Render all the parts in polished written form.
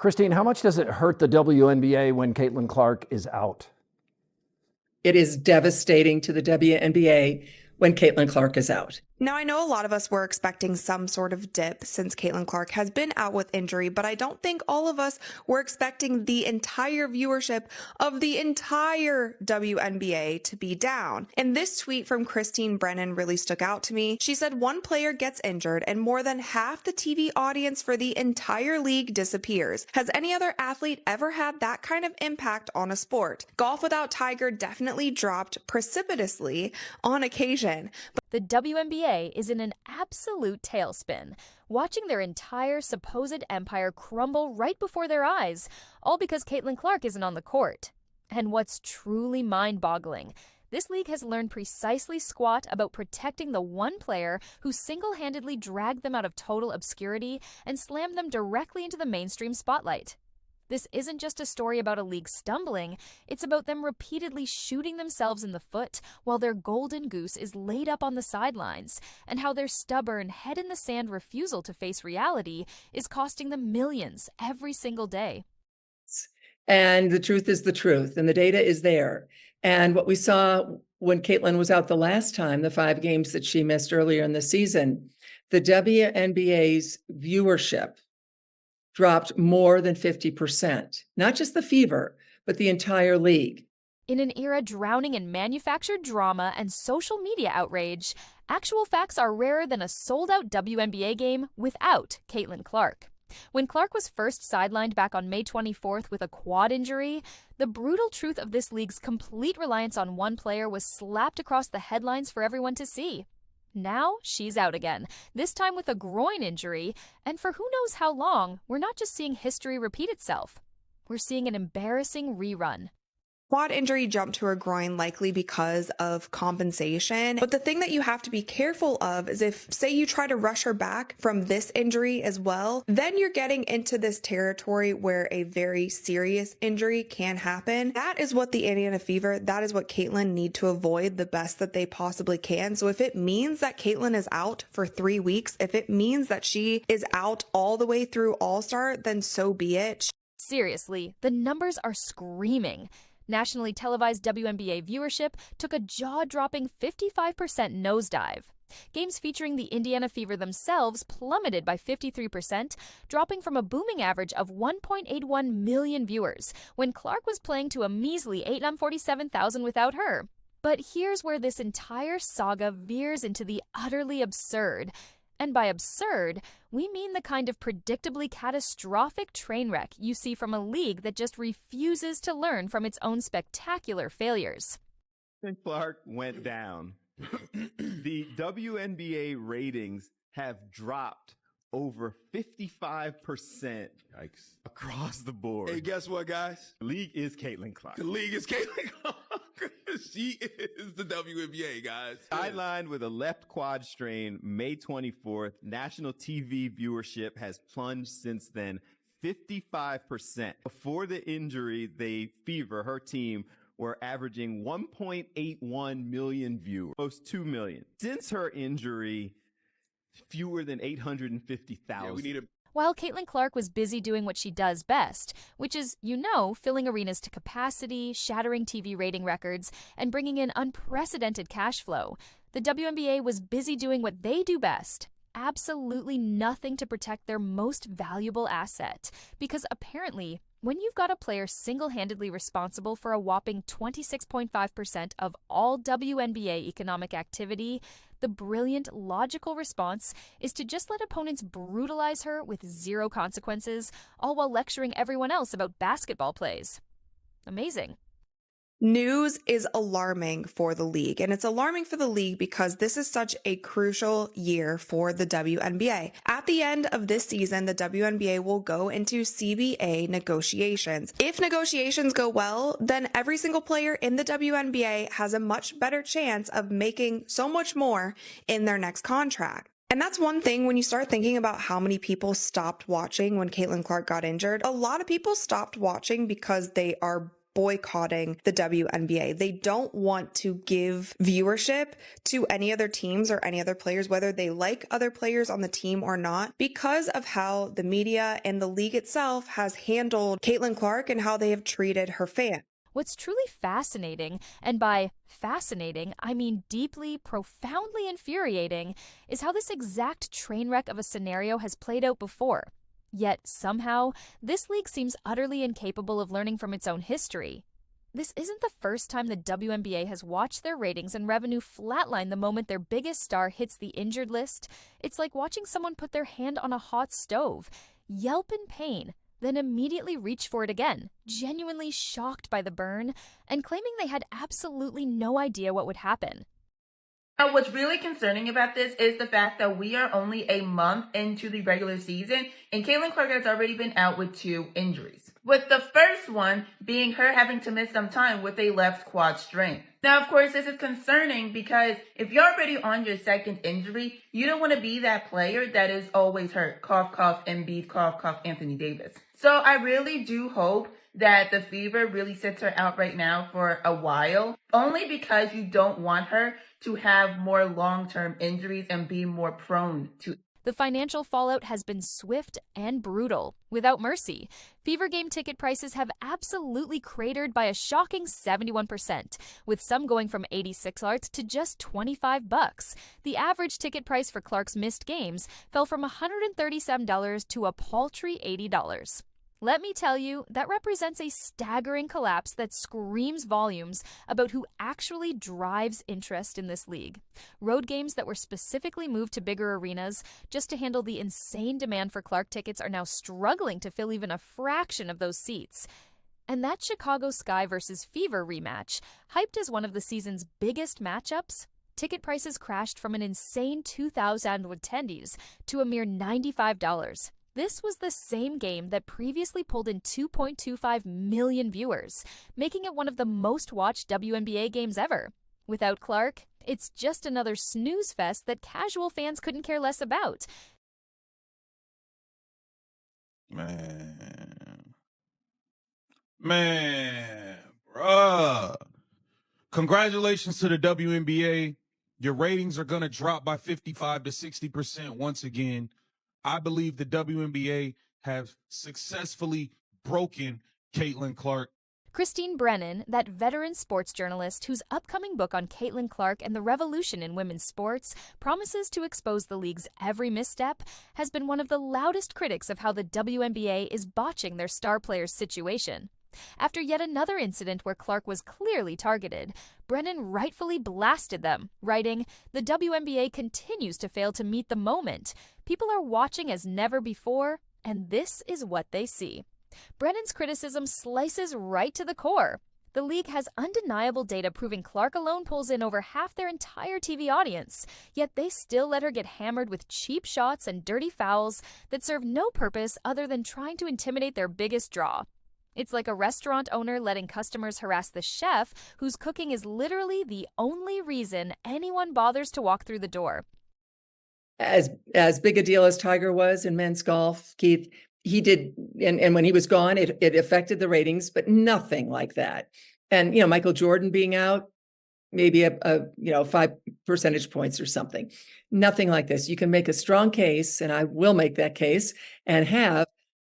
Christine, how much does it hurt the WNBA when Caitlin Clark is out? It is devastating to the WNBA when Caitlin Clark is out. Now, I know a lot of us were expecting some sort of dip since Caitlin Clark has been out with injury, but I don't think all of us were expecting the entire viewership of the entire WNBA to be down. And this tweet from Christine Brennan really stuck out to me. She said one player gets injured and more than half the TV audience for the entire league disappears. Has any other athlete ever had that kind of impact on a sport? Golf without Tiger definitely dropped precipitously on occasion. The WNBA is in an absolute tailspin, watching their entire supposed empire crumble right before their eyes, all because Caitlin Clark isn't on the court. And what's truly mind-boggling, this league has learned precisely squat about protecting the one player who single-handedly dragged them out of total obscurity and slammed them directly into the mainstream spotlight. This isn't just a story about a league stumbling, it's about them repeatedly shooting themselves in the foot while their golden goose is laid up on the sidelines, and how their stubborn, head-in-the-sand refusal to face reality is costing them millions every single day. And the truth is the truth, and the data is there. And what we saw when Caitlin was out the last time, the 5 games that she missed earlier in the season, the WNBA's viewership dropped more than 50%. Not just the Fever, but the entire league. In an era drowning in manufactured drama and social media outrage, actual facts are rarer than a sold-out WNBA game without Caitlin Clark. When Clark was first sidelined back on May 24th with a quad injury, the brutal truth of this league's complete reliance on one player was slapped across the headlines for everyone to see. Now she's out again, this time with a groin injury, and for who knows how long, we're not just seeing history repeat itself. We're seeing an embarrassing rerun. Quad injury jumped to her groin likely because of compensation. But the thing that you have to be careful of is if, say, you try to rush her back from this injury as well, then you're getting into this territory where a very serious injury can happen. That is what the Indiana Fever, that is what Caitlin need to avoid the best that they possibly can. So if it means that Caitlin is out for 3 weeks, if it means that she is out all the way through All-Star, then so be it. Seriously, the numbers are screaming. Nationally televised WNBA viewership took a jaw-dropping 55% nosedive. Games featuring the Indiana Fever themselves plummeted by 53%, dropping from a booming average of 1.81 million viewers, when Clark was playing to a measly 847,000 without her. But here's where this entire saga veers into the utterly absurd. And by absurd, we mean the kind of predictably catastrophic train wreck you see from a league that just refuses to learn from its own spectacular failures. Clark went down. The WNBA ratings have dropped over 55% Yikes. across the board. Hey, guess what, guys? The league is Caitlin Clark. The league is Caitlin Clark. She is the WNBA, guys. Sidelined with a left quad strain May 24th, national TV viewership has plunged since then 55%. Before the injury, the Fever, her team, were averaging 1.81 million viewers, almost 2 million. Since her injury, fewer than 850,000. Yeah, we need a While Caitlin Clark was busy doing what she does best, which is, filling arenas to capacity, shattering TV rating records, and bringing in unprecedented cash flow, the WNBA was busy doing what they do best. Absolutely nothing to protect their most valuable asset, because apparently, when you've got a player single-handedly responsible for a whopping 26.5% of all WNBA economic activity, the brilliant, logical response is to just let opponents brutalize her with zero consequences, all while lecturing everyone else about basketball plays. Amazing. News is alarming for the league, and it's alarming for the league because this is such a crucial year for the WNBA. At the end of this season, the WNBA will go into CBA negotiations. If negotiations go well, then every single player in the WNBA has a much better chance of making so much more in their next contract. And that's one thing when you start thinking about how many people stopped watching when Caitlin Clark got injured. A lot of people stopped watching because they are boycotting the WNBA. They don't want to give viewership to any other teams or any other players, whether they like other players on the team or not, because of how the media and the league itself has handled Caitlin Clark and how they have treated her fans. What's truly fascinating, and by fascinating, I mean deeply, profoundly infuriating, is how this exact train wreck of a scenario has played out before. Yet, somehow, this league seems utterly incapable of learning from its own history. This isn't the first time the WNBA has watched their ratings and revenue flatline the moment their biggest star hits the injured list. It's like watching someone put their hand on a hot stove, yelp in pain, then immediately reach for it again, genuinely shocked by the burn, and claiming they had absolutely no idea what would happen. Now, what's really concerning about this is the fact that we are only a month into the regular season, and Caitlin Clark has already been out with 2 injuries, with the first one being her having to miss some time with a left quad strain. Now, of course, this is concerning because if you're already on your second injury, you don't want to be that player that is always hurt. Cough, cough, Embiid, cough, cough, Anthony Davis. So I really do hope that the Fever really sits her out right now for a while, only because you don't want her to have more long-term injuries and be more prone to. The financial fallout has been swift and brutal, without mercy. Fever game ticket prices have absolutely cratered by a shocking 71%, with some going from $86 to just $25. The average ticket price for Clark's missed games fell from $137 to a paltry $80. Let me tell you, that represents a staggering collapse that screams volumes about who actually drives interest in this league. Road games that were specifically moved to bigger arenas just to handle the insane demand for Clark tickets are now struggling to fill even a fraction of those seats. And that Chicago Sky versus Fever rematch, hyped as one of the season's biggest matchups, ticket prices crashed from an insane 2,000 attendees to a mere $95. This was the same game that previously pulled in 2.25 million viewers, making it one of the most watched WNBA games ever. Without Clark, it's just another snooze fest that casual fans couldn't care less about. Man, bruh. Congratulations to the WNBA. Your ratings are going to drop by 55 to 60% once again. I believe the WNBA have successfully broken Caitlin Clark. Christine Brennan, that veteran sports journalist whose upcoming book on Caitlin Clark and the revolution in women's sports promises to expose the league's every misstep, has been one of the loudest critics of how the WNBA is botching their star players' situation. After yet another incident where Clark was clearly targeted, Brennan rightfully blasted them, writing, "The WNBA continues to fail to meet the moment. People are watching as never before, and this is what they see." Brennan's criticism slices right to the core. The league has undeniable data proving Clark alone pulls in over half their entire TV audience, yet they still let her get hammered with cheap shots and dirty fouls that serve no purpose other than trying to intimidate their biggest draw. It's like a restaurant owner letting customers harass the chef, whose cooking is literally the only reason anyone bothers to walk through the door. As big a deal as Tiger was in men's golf, Keith, he did, and when he was gone, it affected the ratings, but nothing like that. And, Michael Jordan being out, maybe a 5 percentage points or something. Nothing like this. You can make a strong case, and I will make that case, and have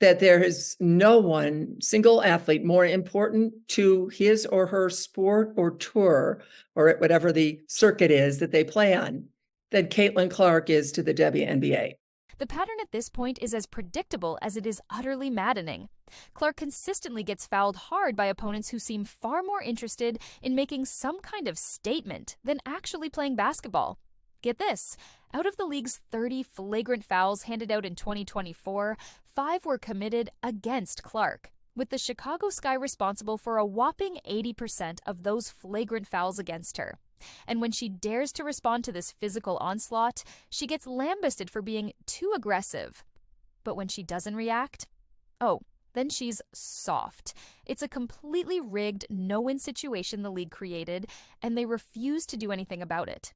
that there is no one single athlete more important to his or her sport or tour or whatever the circuit is that they play on than Caitlin Clark is to the WNBA. The pattern at this point is as predictable as it is utterly maddening. Clark consistently gets fouled hard by opponents who seem far more interested in making some kind of statement than actually playing basketball. Get this, out of the league's 30 flagrant fouls handed out in 2024, 5 were committed against Clark, with the Chicago Sky responsible for a whopping 80% of those flagrant fouls against her. And when she dares to respond to this physical onslaught, she gets lambasted for being too aggressive. But when she doesn't react, then she's soft. It's a completely rigged, no-win situation the league created, and they refuse to do anything about it.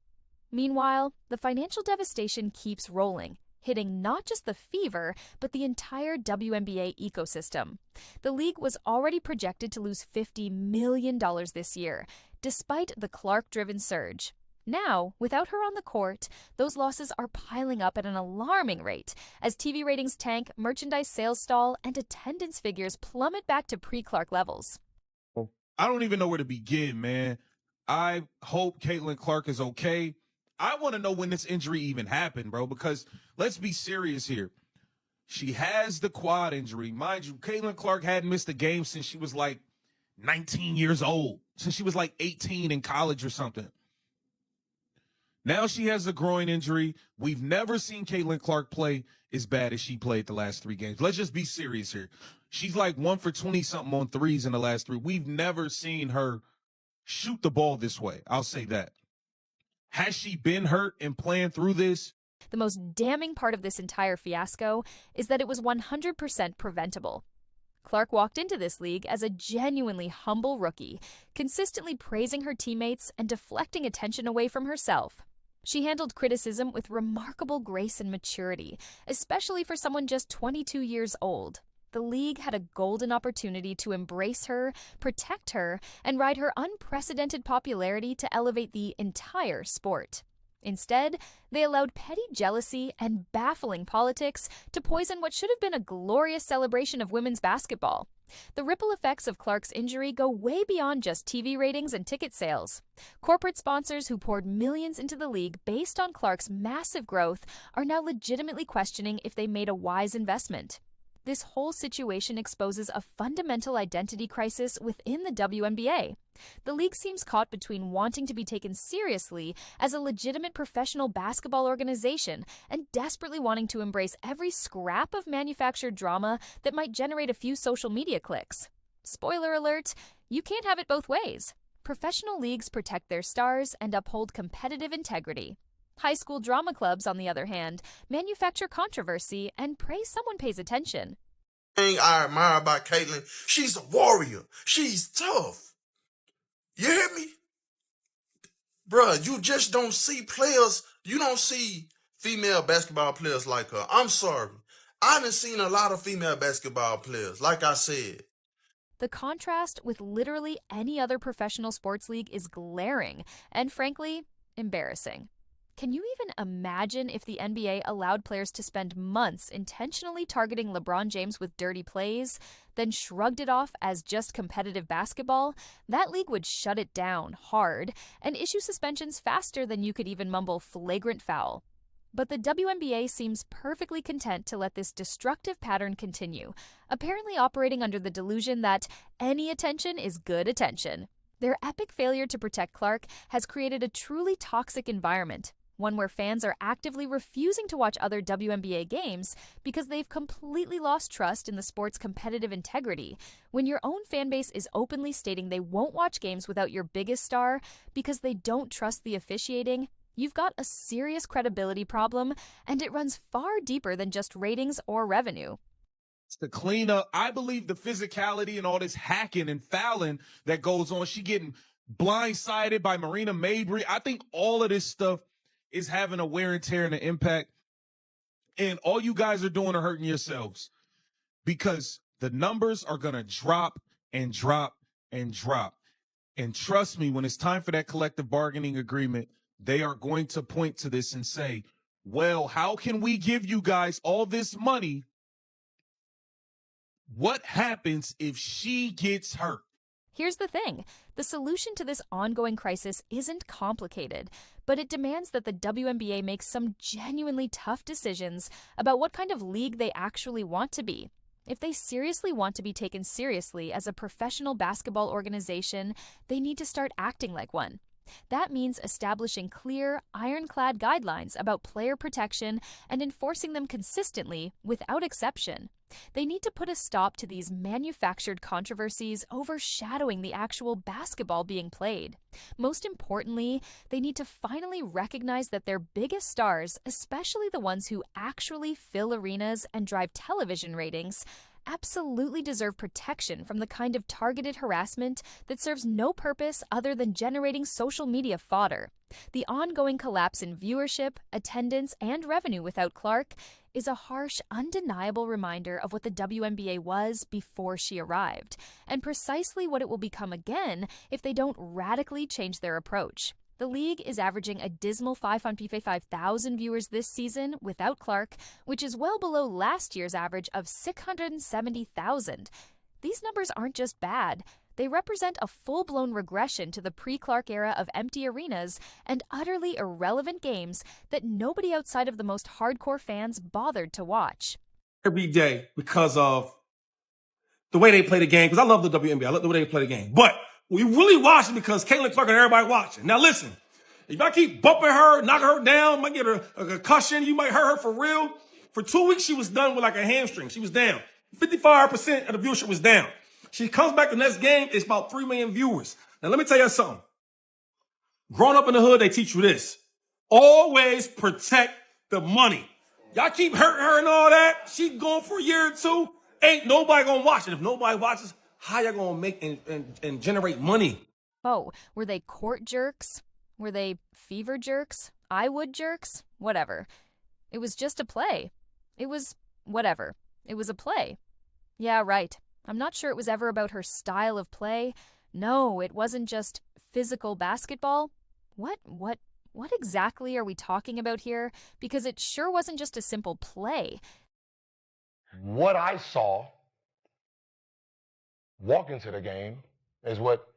Meanwhile, the financial devastation keeps rolling. hitting not just the Fever, but the entire WNBA ecosystem. The league was already projected to lose $50 million this year, despite the Clark-driven surge. Now, without her on the court, those losses are piling up at an alarming rate as TV ratings tank, merchandise sales stall, and attendance figures plummet back to pre-Clark levels. I don't even know where to begin, man. I hope Caitlin Clark is okay. I want to know when this injury even happened, bro, because let's be serious here. She has the quad injury. Mind you, Caitlin Clark hadn't missed a game since she was like 19 years old, since she was like 18 in college or something. Now she has a groin injury. We've never seen Caitlin Clark play as bad as she played the last 3 games. Let's just be serious here. She's like 1 for 20-something on threes in the last 3. We've never seen her shoot the ball this way. I'll say that. Has she been hurt and playing through this? The most damning part of this entire fiasco is that it was 100% preventable. Clark walked into this league as a genuinely humble rookie, consistently praising her teammates and deflecting attention away from herself. She handled criticism with remarkable grace and maturity, especially for someone just 22 years old. The league had a golden opportunity to embrace her, protect her, and ride her unprecedented popularity to elevate the entire sport. Instead, they allowed petty jealousy and baffling politics to poison what should have been a glorious celebration of women's basketball. The ripple effects of Clark's injury go way beyond just TV ratings and ticket sales. Corporate sponsors who poured millions into the league based on Clark's massive growth are now legitimately questioning if they made a wise investment. This whole situation exposes a fundamental identity crisis within the WNBA. The league seems caught between wanting to be taken seriously as a legitimate professional basketball organization and desperately wanting to embrace every scrap of manufactured drama that might generate a few social media clicks. Spoiler alert, you can't have it both ways. Professional leagues protect their stars and uphold competitive integrity. High school drama clubs, on the other hand, manufacture controversy and pray someone pays attention. Thing I admire about Caitlin, she's a warrior. She's tough. You hear me? Bruh, you just don't see players, you don't see female basketball players like her. I'm sorry. I done seen a lot of female basketball players, like I said. The contrast with literally any other professional sports league is glaring and, frankly, embarrassing. Can you even imagine if the NBA allowed players to spend months intentionally targeting LeBron James with dirty plays, then shrugged it off as just competitive basketball? That league would shut it down hard and issue suspensions faster than you could even mumble flagrant foul. But the WNBA seems perfectly content to let this destructive pattern continue, apparently operating under the delusion that any attention is good attention. Their epic failure to protect Clark has created a truly toxic environment, one where fans are actively refusing to watch other WNBA games because they've completely lost trust in the sport's competitive integrity. When your own fan base is openly stating they won't watch games without your biggest star because they don't trust the officiating, you've got a serious credibility problem, and it runs far deeper than just ratings or revenue. It's the cleanup. I believe the physicality and all this hacking and fouling that goes on. She getting blindsided by Marina Mabry. I think all of this stuff is having a wear and tear and an impact. And all you guys are doing are hurting yourselves because the numbers are going to drop and drop and drop. And trust me, when it's time for that collective bargaining agreement, they are going to point to this and say, well, how can we give you guys all this money? What happens if she gets hurt? Here's the thing. The solution to this ongoing crisis isn't complicated, but it demands that the WNBA makes some genuinely tough decisions about what kind of league they actually want to be. If they seriously want to be taken seriously as a professional basketball organization, they need to start acting like one. That means establishing clear, ironclad guidelines about player protection and enforcing them consistently without exception. They need to put a stop to these manufactured controversies overshadowing the actual basketball being played. Most importantly, they need to finally recognize that their biggest stars, especially the ones who actually fill arenas and drive television ratings, absolutely deserve protection from the kind of targeted harassment that serves no purpose other than generating social media fodder. The ongoing collapse in viewership, attendance, and revenue without Clark is a harsh, undeniable reminder of what the WNBA was before she arrived, and precisely what it will become again if they don't radically change their approach. The league is averaging a dismal 555,000 viewers this season without Clark, which is well below last year's average of 670,000. These numbers aren't just bad. They represent a full-blown regression to the pre-Clark era of empty arenas and utterly irrelevant games that nobody outside of the most hardcore fans bothered to watch. Every day because of the way they play the game, because I love the WNBA. I love the way they play the game. But we really watch it because Caitlin Clark and everybody watching. Now listen, if I keep bumping her, knocking her down, might get a concussion, you might hurt her for real. For 2 weeks, she was done with like a hamstring. She was down. 55% of the viewership was down. She comes back the next game, it's about 3 million viewers. Now, let me tell you something. Growing up in the hood, they teach you this. Always protect the money. Y'all keep hurting her and all that. She's gone for a year or two. Ain't nobody gonna watch it. If nobody watches, how y'all gonna make and generate money? Oh, were they court jerks? Were they fever jerks? I would jerks? Whatever. It was just a play. It was whatever. It was a play. Yeah, right. I'm not sure it was ever about her style of play. No, it wasn't just physical basketball. What exactly are we talking about here? Because it sure wasn't just a simple play. What I saw walking to the game is what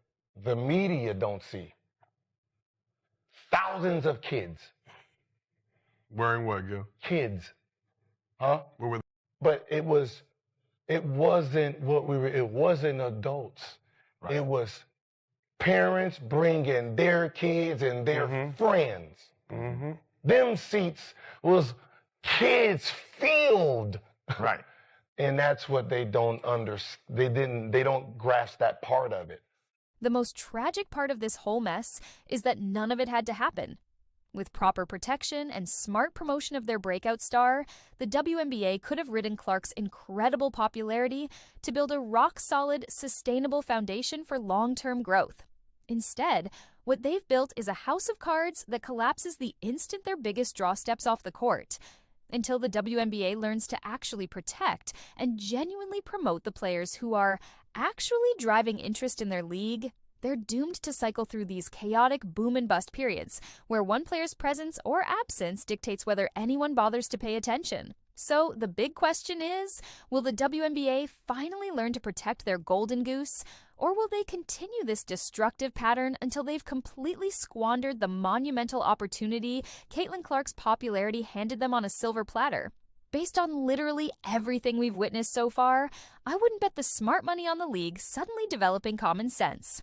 the media don't see. Thousands of kids. Wearing what, Gil? Kids. Huh? What were But it wasn't adults. Right. It was parents bringing their kids and their friends. Mm-hmm. Them seats was kids filled. Right. And that's what they don't they don't grasp that part of it. The most tragic part of this whole mess is that none of it had to happen. With proper protection and smart promotion of their breakout star, the WNBA could have ridden Clark's incredible popularity to build a rock-solid, sustainable foundation for long-term growth. Instead, what they've built is a house of cards that collapses the instant their biggest draw steps off the court. Until the WNBA learns to actually protect and genuinely promote the players who are actually driving interest in their league, they're doomed to cycle through these chaotic boom and bust periods where one player's presence or absence dictates whether anyone bothers to pay attention. So the big question is, will the WNBA finally learn to protect their golden goose, or will they continue this destructive pattern until they've completely squandered the monumental opportunity Caitlin Clark's popularity handed them on a silver platter? Based on literally everything we've witnessed so far, I wouldn't bet the smart money on the league suddenly developing common sense.